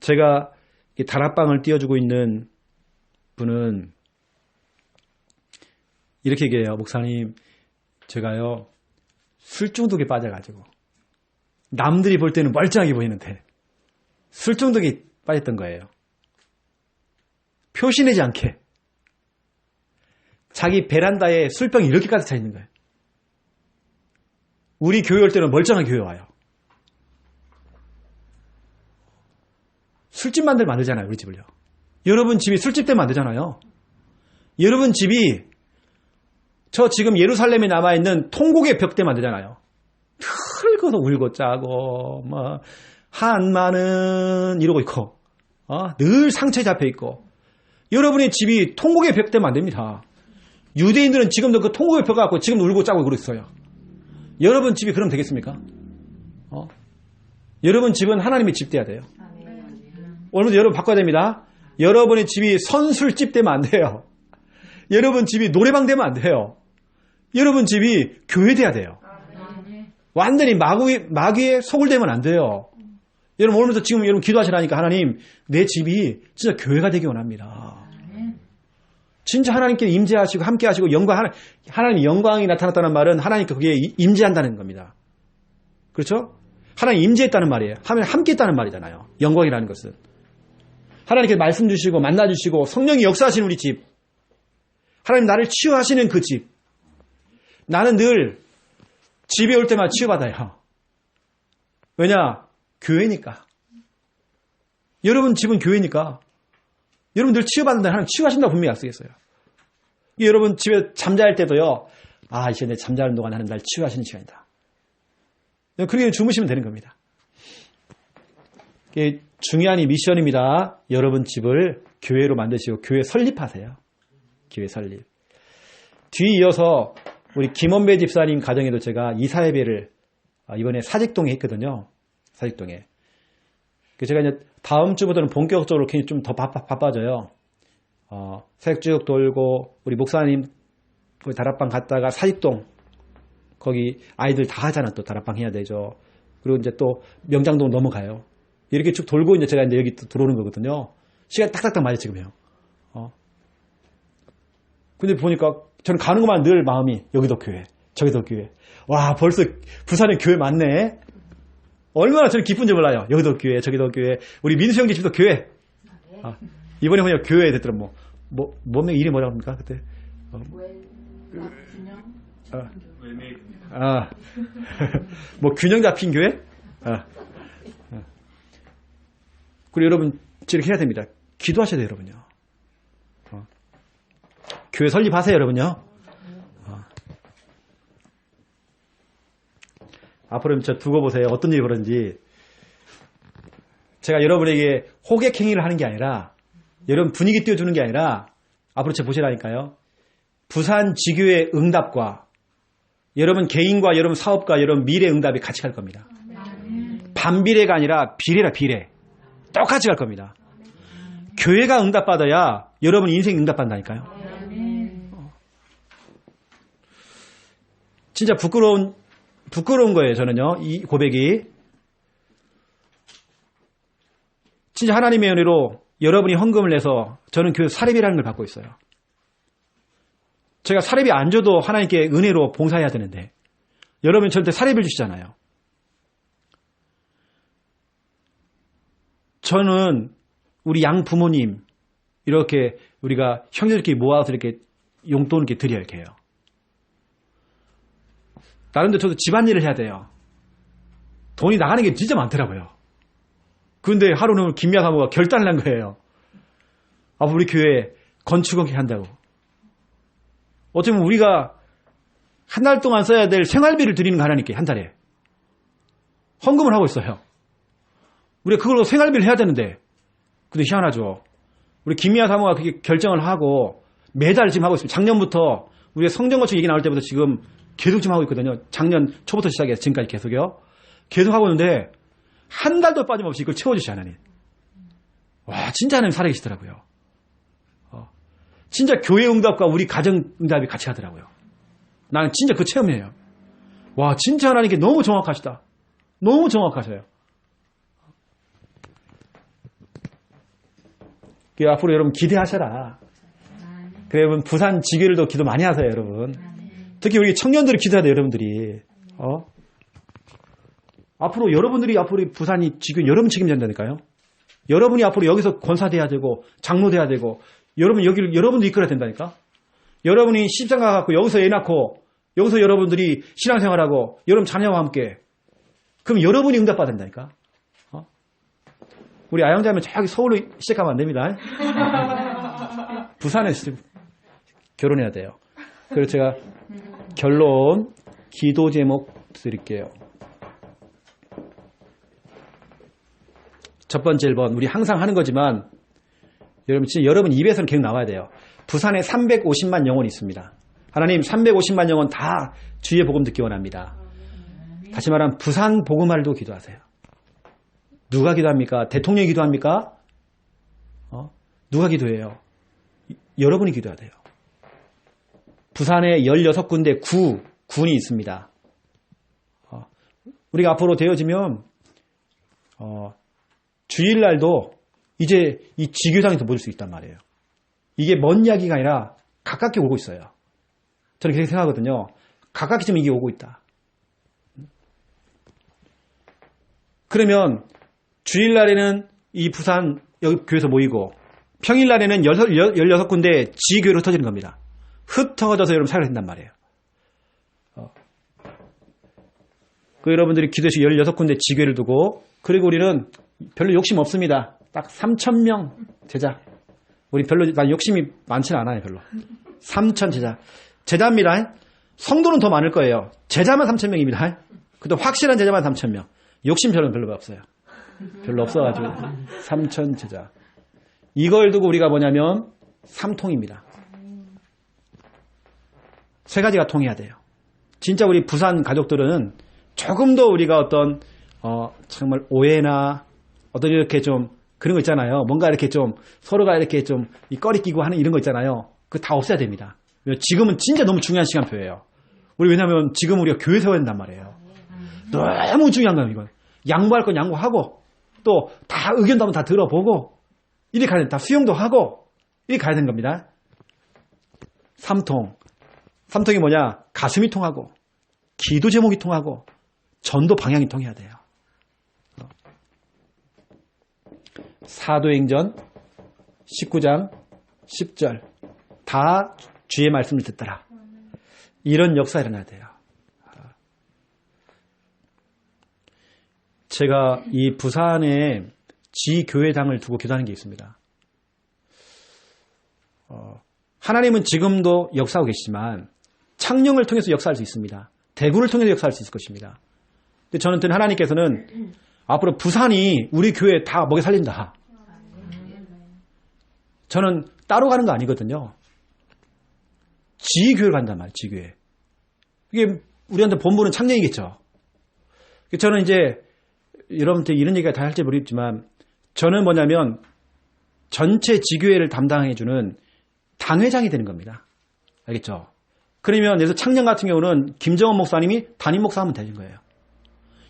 제가 다락방을 띄워주고 있는 분은 이렇게 얘기해요. 목사님 제가요 술 중독에 빠져가지고 남들이 볼 때는 멀쩡하게 보이는데 술 중독에 빠졌던 거예요. 표시내지 않게 자기 베란다에 술병이 이렇게 가득 차 있는 거예요. 우리 교회 올 때는 멀쩡한 교회 와요. 술집 만들잖아요. 우리 집을요. 여러분 집이 술집 때문에 만들잖아요. 여러분 집이 저 지금 예루살렘에 남아있는 통곡의 벽 때문에 만들잖아요. 늙어도 울고 짜고 한마는 이러고 있고 늘 상처에 잡혀 있고 여러분의 집이 통곡의 벽 때문에 안 됩니다. 유대인들은 지금도 그 통곡의 벽 갖고 지금 울고 짜고 그러고 있어요. 여러분 집이 그럼 되겠습니까? 여러분 집은 하나님의 집 돼야 돼요. 오늘도 여러분 바꿔야 됩니다. 여러분의 집이 선술집 되면 안 돼요. 여러분 집이 노래방 되면 안 돼요. 여러분 집이 교회 돼야 돼요. 완전히 마귀의 속을 되면 안 돼요. 여러분 오늘부터 지금 여러분 기도하시라니까 하나님 내 집이 진짜 교회가 되기 원합니다. 진짜 하나님께 임재하시고 함께 하시고 하나님의 영광이 나타났다는 말은 하나님께 그게 임재한다는 겁니다. 그렇죠? 하나님 임재했다는 말이에요. 하나님 함께 했다는 말이잖아요. 영광이라는 것은. 하나님께 말씀 주시고 만나 주시고 성령이 역사하시는 우리 집. 하나님 나를 치유하시는 그 집. 나는 늘 집에 올 때마다 치유받아요. 왜냐? 교회니까. 여러분 집은 교회니까. 여러분들 치유받는다. 하나님 치유하신다고 분명히 약속했어요. 여러분 집에 잠잘 때도요. 아, 이제 내 잠자는 동안 하는 날 치유하시는 시간이다. 그렇게 주무시면 되는 겁니다. 이게 중요한 이 미션입니다. 여러분 집을 교회로 만드시고 교회 설립하세요. 교회 설립. 뒤 이어서 우리 김원배 집사님 가정에도 제가 이사예배를 이번에 사직동에 했거든요. 사직동에. 제가 이제 다음 주부터는 본격적으로 굉장히 좀 더 바빠져요. 새벽 쭉 돌고 우리 목사님 거기 다락방 갔다가 사직동 거기 아이들 다 하잖아. 또 다락방 해야 되죠. 그리고 이제 또 명장동 넘어가요. 이렇게 쭉 돌고 이제 제가 이제 여기 또 들어오는 거거든요. 시간 딱딱딱 맞아 지금요. 근데 보니까 저는 가는 것만 늘 마음이 여기도 교회, 저기도 교회. 와, 벌써 부산에 교회 많네. 얼마나 저는 기쁜지 몰라요. 여기도 교회, 저기도 교회. 우리 민수 형제 집도 교회. 이번에 보니까 교회에 됐더라. 몸의 이름이 뭐라고 합니까 그때? 균형 잡힌 교회? 그리고 여러분 이렇게 해야 됩니다. 기도하셔야 돼요, 여러분요. 교회 설립하세요, 여러분요. 앞으로 저 두고 보세요. 어떤 일이 벌어진지. 제가 여러분에게 호객 행위를 하는 게 아니라, 여러분 분위기 띄워주는 게 아니라, 앞으로 제가 보시라니까요. 부산 지교의 응답과 여러분 개인과 여러분 사업과 여러분 미래 응답이 같이 갈 겁니다. 반비례가 아니라 비례라 비례. 똑같이 갈 겁니다. 교회가 응답받아야 여러분 인생 응답받는다니까요. 진짜 부끄러운 거예요, 저는요. 이 고백이. 진짜 하나님의 은혜로 여러분이 헌금을 내서 저는 그 사례비라는 걸 받고 있어요. 제가 사례비 안 줘도 하나님께 은혜로 봉사해야 되는데 여러분 저한테 사례비를 주시잖아요. 저는 우리 양 부모님 이렇게 우리가 형제들끼리 모아서 이렇게 용돈 이렇게 드려요, 이렇게 해요. 나름대로 저도 집안일을 해야 돼요. 돈이 나가는 게 진짜 많더라고요. 그런데 하루는 김미아 사모가 결단을 한 거예요. 앞으로 우리 교회 건축원기 한다고. 어쩌면 우리가 한 달 동안 써야 될 생활비를 드리는 거 하나님께 한 달에. 헌금을 하고 있어요. 우리가 그걸로 생활비를 해야 되는데. 근데 희한하죠. 우리 김미아 사모가 그렇게 결정을 하고 매달 지금 하고 있습니다. 작년부터 우리가 성전건축 얘기 나올 때부터 지금 계속 지금 하고 있거든요. 작년 초부터 시작해서 지금까지 계속요. 계속 하고 있는데 한 달도 빠짐없이 이걸 채워주시 하나님. 와, 진짜 하나님 살아계시더라고요. 진짜 교회 응답과 우리 가정 응답이 같이 하더라고요. 나는 진짜 그 체험이에요. 와, 진짜 하나님께 너무 정확하시다. 너무 정확하셔요. 앞으로 여러분 기대하셔라. 그래, 여러분 부산 지교를도 기도 많이 하세요, 여러분. 특히 우리 청년들이 기도해야 돼요, 여러분들이. 앞으로 여러분들이 앞으로 부산이 지교 여러분 책임진다니까요. 여러분이 앞으로 여기서 권사돼야 되고 장로돼야 되고 여러분 여러분도 이끌어야 된다니까. 여러분이 시집장가 갖고 여기서 애 낳고 여기서 여러분들이 신앙생활하고 여러분 자녀와 함께 그럼 여러분이 응답받아야 된다니까. 우리 아영자면 저기 서울로 시작하면 안 됩니다. 부산에서 결혼해야 돼요. 그래서 제가 결론 기도 제목 드릴게요. 첫 번째 1번 우리 항상 하는 거지만 여러분 진짜 여러분 입에서는 계속 나와야 돼요. 부산에 350만 영혼이 있습니다. 하나님 350만 영혼 다 주의 복음 듣기 원합니다. 다시 말하면 부산 복음화를도 기도하세요. 누가 기도합니까? 대통령이 기도합니까? 누가 기도해요? 여러분이 기도해야 돼요. 부산에 16군데 군이 있습니다. 우리가 앞으로 되어지면 주일날도 이제 이 지교장에서 모일 수 있단 말이에요. 이게 먼 이야기가 아니라 가깝게 오고 있어요. 저는 그렇게 생각하거든요. 가깝게 지금 이게 오고 있다. 그러면 주일날에는 이 부산 여기 교회에서 모이고 평일날에는 16군데 지교회로 흩어지는 겁니다. 흩어져서 여러분 살아야 된단 말이에요. 그 여러분들이 기도시 16군데 지교회를 두고 그리고 우리는 별로 욕심 없습니다. 딱 3,000명 제자. 우리 별로, 나 욕심이 많지는 않아요, 별로. 3천 제자. 제자입니다. 성도는 더 많을 거예요. 제자만 3,000명입니다. 그것도 확실한 제자만 3,000명. 욕심 별로 없어요. 별로 없어가지고. 3천 제자. 이걸 두고 우리가 뭐냐면, 3통입니다. 세 가지가 통해야 돼요. 진짜 우리 부산 가족들은 조금 더 우리가 어떤, 정말 오해나, 어떤 이렇게 좀, 그런 거 있잖아요. 뭔가 이렇게 좀, 서로가 이렇게 좀, 이 꺼리 끼고 하는 이런 거 있잖아요. 그거 다 없애야 됩니다. 지금은 진짜 너무 중요한 시간표예요. 우리 왜냐면 지금 우리가 교회 세워야 된단 말이에요. 너무 중요한 거예요, 이건. 양보할 건 양보하고, 또 다 의견도 한번 다 들어보고, 이렇게 가야 된다. 수용도 하고, 이렇게 가야 되는 겁니다. 3통. 3통이 뭐냐? 가슴이 통하고, 기도 제목이 통하고, 전도 방향이 통해야 돼요. 사도행전 19장 10절 다 주의 말씀을 듣더라. 이런 역사가 일어나야 돼요. 제가 이 부산에 지교회당을 두고 기도하는 게 있습니다. 하나님은 지금도 역사하고 계시지만 창녕을 통해서 역사할 수 있습니다. 대구를 통해서 역사할 수 있을 것입니다. 근데 저는 하나님께서는 앞으로 부산이 우리 교회 다 먹여 살린다. 저는 따로 가는 거 아니거든요. 지교회를 간단 말이에요. 지교회. 이게 우리한테 본부는 창녕이겠죠. 저는 이제 여러분한테 이런 얘기가 다 할지 모르겠지만 저는 뭐냐면 전체 지교회를 담당해주는 당회장이 되는 겁니다. 알겠죠? 그러면 그래서 창녕 같은 경우는 김정원 목사님이 담임 목사하면 되는 거예요.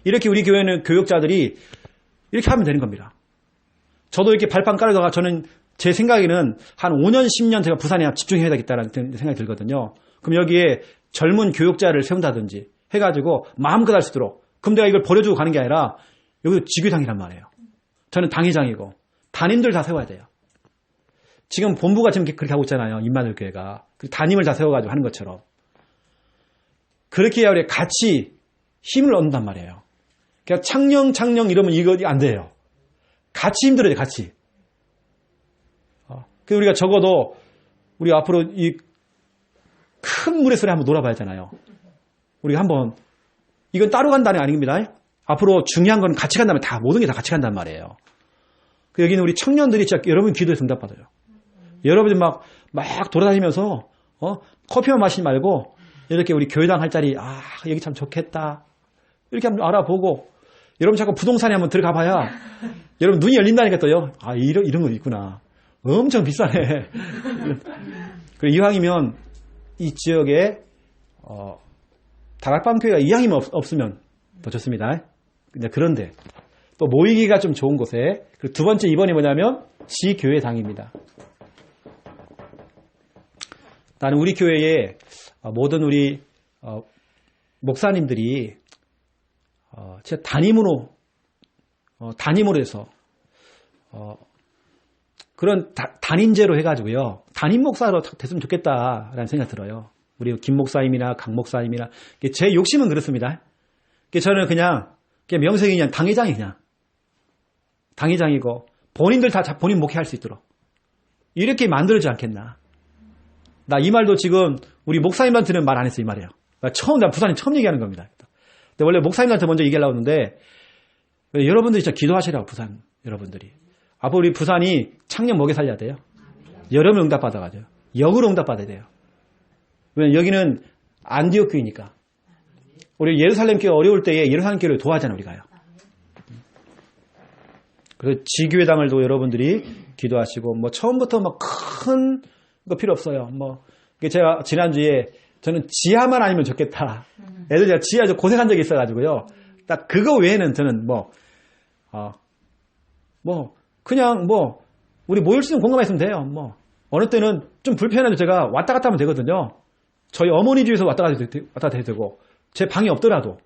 이렇게 우리 교회는 교육자들이 이렇게 하면 되는 겁니다. 저도 이렇게 발판 깔아다가 저는 제 생각에는 한 5년, 10년 제가 부산에 집중해야 되겠다는 생각이 들거든요. 그럼 여기에 젊은 교육자를 세운다든지 해가지고 마음껏 할 수 있도록. 그럼 내가 이걸 버려주고 가는 게 아니라 여기도 지교당이란 말이에요. 저는 당회장이고 담임들 다 세워야 돼요. 지금 본부가 지금 그렇게 하고 있잖아요. 임마누엘 교회가. 담임을 다 세워가지고 하는 것처럼. 그렇게 해야 우리 같이 힘을 얻는단 말이에요. 그냥 창녕 이러면 이거 안 돼요. 같이 힘들어야 돼, 같이. 그래서 우리가 적어도 우리 앞으로 이 큰 물에서 한번 놀아봐야잖아요. 우리가 한번 이건 따로 간다는 게 아닙니다. 앞으로 중요한 건 같이 간다면 다 모든 게 다 같이 간단 말이에요. 여기는 우리 청년들이 진짜 여러분 기도에 응답받아요. 여러분들 막 돌아다니면서 커피만 마시지 말고 이렇게 우리 교회당 할 자리 여기 참 좋겠다 이렇게 한번 알아보고 여러분 자꾸 부동산에 한번 들어가 봐야 여러분 눈이 열린다니까 또요. 이런 거 있구나. 엄청 비싸네. 그리고 이왕이면 이 지역에 다락방교회가 이왕이면 없으면 더 좋습니다. 그런데 또 모이기가 좀 좋은 곳에 그리고 두 번째 이번이 뭐냐면 지교회당입니다. 나는 우리 교회에 모든 우리 목사님들이 진짜 담임으로 해서 그런 단임제로 해가지고요 담임 목사로 됐으면 좋겠다라는 생각 들어요. 우리 김 목사님이나 강 목사님이나 제 욕심은 그렇습니다. 저는 그냥 명색이 그냥 당회장이 그냥 당회장이고 본인들 다 본인 목회할 수 있도록 이렇게 만들어지지 않겠나. 나 이 말도 지금 우리 목사님한테는 말 안 했어 이 말이에요. 나 부산에 처음 얘기하는 겁니다. 근데 원래 목사님한테 먼저 얘기하려고 했는데 여러분들이 진짜 기도하시라고 부산 여러분들이. 앞으로 우리 부산이 창녕 먹여 살려야 돼요. 여러분 응답받아가지고 역으로 응답받아야 돼요. 왜냐면 여기는 안디옥 교회니까. 우리 예루살렘 교회 어려울 때에 예루살렘 교회를 도와잖아요 우리가요. 그래서 지교회당을 도 여러분들이 기도하시고 처음부터 큰 거 필요 없어요. 제가 지난주에 저는 지하만 아니면 좋겠다. 애들 제가 지하 고생한 적이 있어가지고요. 딱 그거 외에는 저는 그냥 우리 모일 수 있는 공간만 있으면 돼요. 어느 때는 좀 불편해도 제가 왔다 갔다 하면 되거든요. 저희 어머니 집에서 왔다 갔다 해도 되고 제 방이 없더라도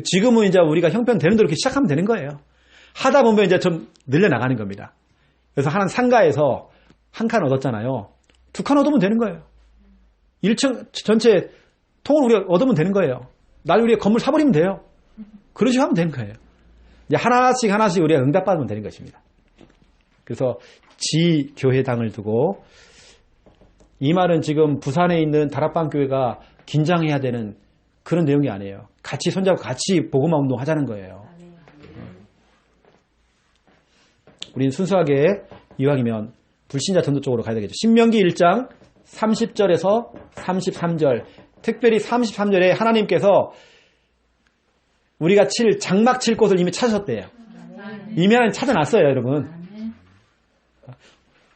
지금은 이제 우리가 형편되는 대로 이렇게 시작하면 되는 거예요. 하다 보면 이제 좀 늘려나가는 겁니다. 그래서 하나 상가에서 한 칸 얻었잖아요. 2칸 얻으면 되는 거예요. 1층 전체 통을 우리가 얻으면 되는 거예요. 나중에 우리가 건물 사버리면 돼요. 그런 식으로 하면 되는 거예요. 이제 하나씩 우리가 응답받으면 되는 것입니다. 그래서 지교회당을 두고, 이 말은 지금 부산에 있는 다락방 교회가 긴장해야 되는 그런 내용이 아니에요. 같이 손잡고 같이 복음화 운동 하자는 거예요. 우리는 순수하게 이왕이면 불신자 전도 쪽으로 가야 되겠죠. 신명기 1장 30절에서 33절, 특별히 33절에 하나님께서 우리가 장막 칠 곳을 이미 찾으셨대요. 이미 하나님 찾아놨어요, 여러분.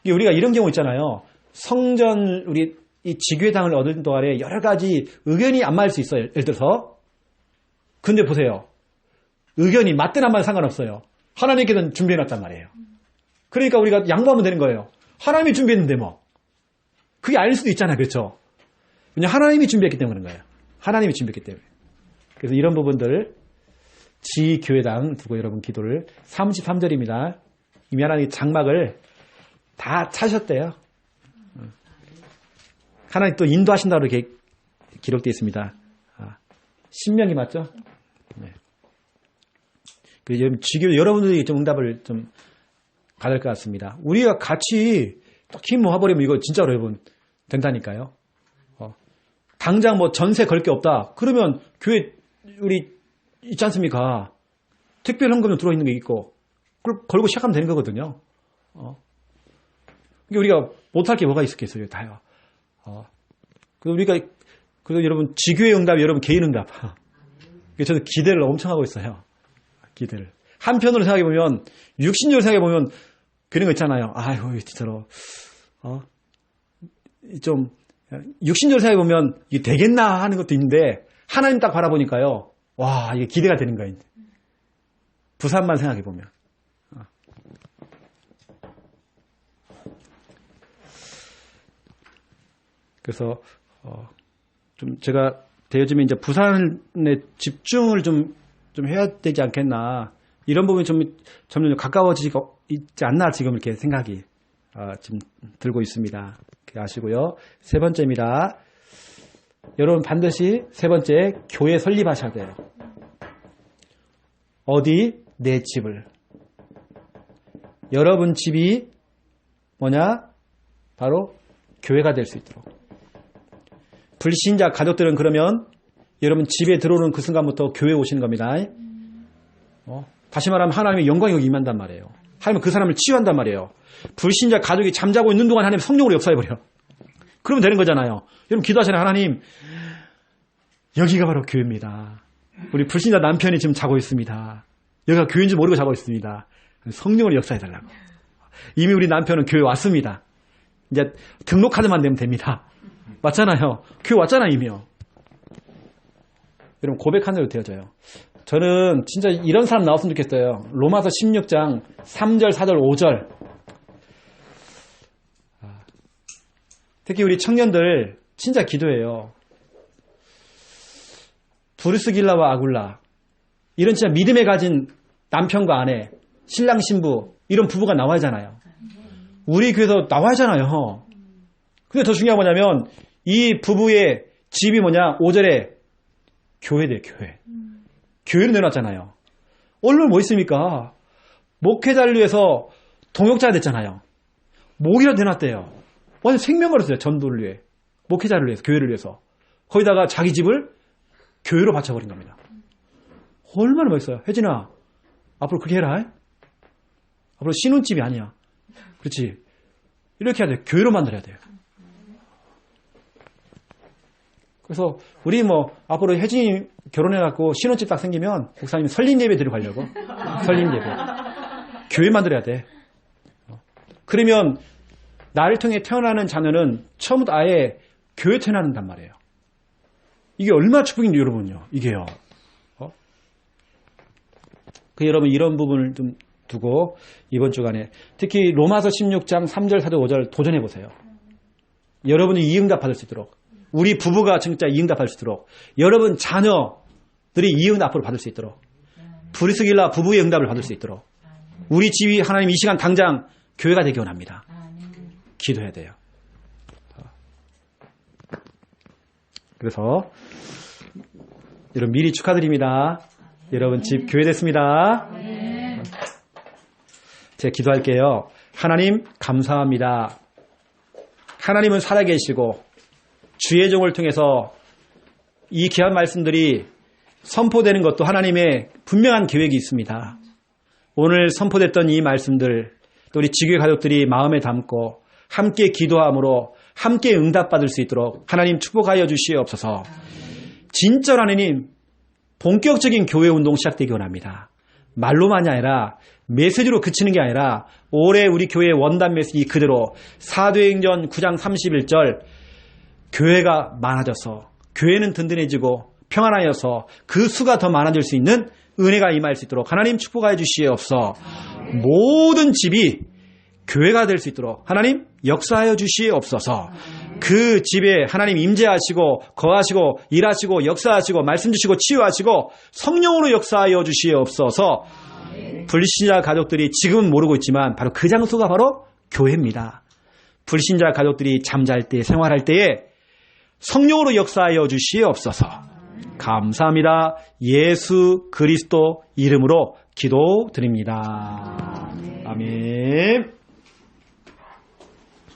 우리가 이런 경우 있잖아요. 성전, 우리 이 지교회당을 얻은 동안에 여러 가지 의견이 안 맞을 수 있어요. 예를 들어서. 근데 보세요. 의견이 맞든 안 맞든 상관없어요. 하나님께서는 준비해놨단 말이에요. 그러니까 우리가 양보하면 되는 거예요. 하나님이 준비했는데 뭐. 그게 아닐 수도 있잖아요. 그렇죠? 그냥 하나님이 준비했기 때문에 그런 거예요. 하나님이 준비했기 때문에. 그래서 이런 부분들 지교회당 두고 여러분 기도를 33절입니다. 이미 하나님이 장막을 다 차셨대요. 하나님 또 인도하신다고 이렇게 기록되어 있습니다. 신명기 맞죠? 네. 그래서 여러분들이 좀 응답을 좀 받을 것 같습니다. 우리가 같이 딱 힘 모아버리면 이거 진짜로 여러분 된다니까요. 당장 뭐 전세 걸 게 없다. 그러면 교회 우리 있지 않습니까? 특별 헌금도 들어있는 게 있고 그걸 걸고 시작하면 되는 거거든요. 우리가 못할 게 뭐가 있겠어요, 다요. 그래서 여러분 지교회 응답이 여러분 개인 응답. 저도 기대를 엄청 하고 있어요. 기대를. 한편으로 생각해 보면 육신적으로 생각해 보면 그런 거 있잖아요. 아이고 진짜로 좀 육신적으로 생각해 보면 이게 되겠나 하는 것도 있는데 하나님 딱 바라보니까요. 와 이게 기대가 되는 거예요. 부산만 생각해 보면. 그래서 좀 제가 요즘에 이제 부산에 집중을 좀 해야 되지 않겠나 이런 부분이 좀 점점 가까워지고 있지 않나 지금 이렇게 생각이 지금 들고 있습니다. 아시고요. 세 번째입니다. 여러분 반드시 세 번째 교회 설립하셔야 돼요. 어디? 내 집을. 여러분 집이 뭐냐? 바로 교회가 될 수 있도록. 불신자 가족들은 그러면 여러분 집에 들어오는 그 순간부터 교회에 오시는 겁니다. 다시 말하면 하나님의 영광이 여기 임한단 말이에요. 하나님은 그 사람을 치유한단 말이에요. 불신자 가족이 잠자고 있는 동안 하나님 성령으로 역사해버려. 그러면 되는 거잖아요. 여러분 기도하시는 하나님 여기가 바로 교회입니다. 우리 불신자 남편이 지금 자고 있습니다. 여기가 교회인 줄 모르고 자고 있습니다. 성령으로 역사해달라고. 이미 우리 남편은 교회 왔습니다. 이제 등록 카드만 내면 됩니다. 맞잖아요. 교회 왔잖아요, 이미요. 여러분 고백하는 대로 되어져요. 저는 진짜 이런 사람 나왔으면 좋겠어요. 로마서 16장 3절, 4절, 5절. 특히 우리 청년들 진짜 기도해요. 브루스길라와 아굴라 이런 진짜 믿음에 가진 남편과 아내, 신랑 신부 이런 부부가 나와야 하잖아요. 우리 교회에서 나와야 하잖아요. 근데 더 중요한 건 뭐냐면 이 부부의 집이 뭐냐? 5절에 교회돼, 교회. 교회를 내놨잖아요. 얼마나 뭐 있습니까? 목회자를 위해서 동역자가 됐잖아요. 목이라도 내놨대요. 완전 생명을 걸었어요. 전도를 위해. 목회자를 위해서, 교회를 위해서. 거기다가 자기 집을 교회로 바쳐버린 겁니다. 얼마나 멋있어요. 혜진아, 앞으로 그렇게 해라. 앞으로 신혼집이 아니야. 그렇지. 이렇게 해야 돼. 교회로 만들어야 돼요. 그래서 우리 뭐 앞으로 혜진이 결혼해갖고 신혼집 딱 생기면 목사님 설립 예배 들어가려고. 설립 예배. 교회 만들어야 돼. 그러면 나를 통해 태어나는 자녀는 처음부터 아예 교회 태어난단 말이에요. 이게 얼마나 축복인지 여러분요. 이게요. 그 여러분 이런 부분을 좀 두고 이번 주간에 특히 로마서 16장 3절, 4절, 5절 도전해보세요. 여러분이 이 응답 받을 수 있도록 우리 부부가 진짜 이 응답 받을 수 있도록 여러분 자녀들이 이 응답을 받을 수 있도록 브리스길라 부부의 응답을 받을 수 있도록 우리 집이 하나님 이 시간 당장 교회가 되기 원합니다. 기도해야 돼요. 그래서 여러분 미리 축하드립니다. 여러분 집 교회 됐습니다. 제가 기도할게요. 하나님 감사합니다. 하나님은 살아계시고 주의 종을 통해서 이 귀한 말씀들이 선포되는 것도 하나님의 분명한 계획이 있습니다. 오늘 선포됐던 이 말씀들 또 우리 지교회 가족들이 마음에 담고 함께 기도함으로 함께 응답받을 수 있도록 하나님 축복하여 주시옵소서. 진짜 하나님 본격적인 교회 운동 시작되기 원합니다. 말로만이 아니라 메시지로 그치는 게 아니라 올해 우리 교회의 원단 메시지 그대로 사도행전 9장 31절 교회가 많아져서 교회는 든든해지고 평안하여서 그 수가 더 많아질 수 있는 은혜가 임할 수 있도록 하나님 축복하여 주시옵소서. 모든 집이 교회가 될 수 있도록 하나님 역사하여 주시옵소서. 그 집에 하나님 임재하시고 거하시고 일하시고 역사하시고 말씀 주시고 치유하시고 성령으로 역사하여 주시옵소서. 불신자 가족들이 지금은 모르고 있지만 바로 그 장소가 바로 교회입니다. 불신자 가족들이 잠잘 때 생활할 때에 성령으로 역사하여 주시옵소서. 감사합니다. 예수 그리스도 이름으로 기도드립니다. 아멘.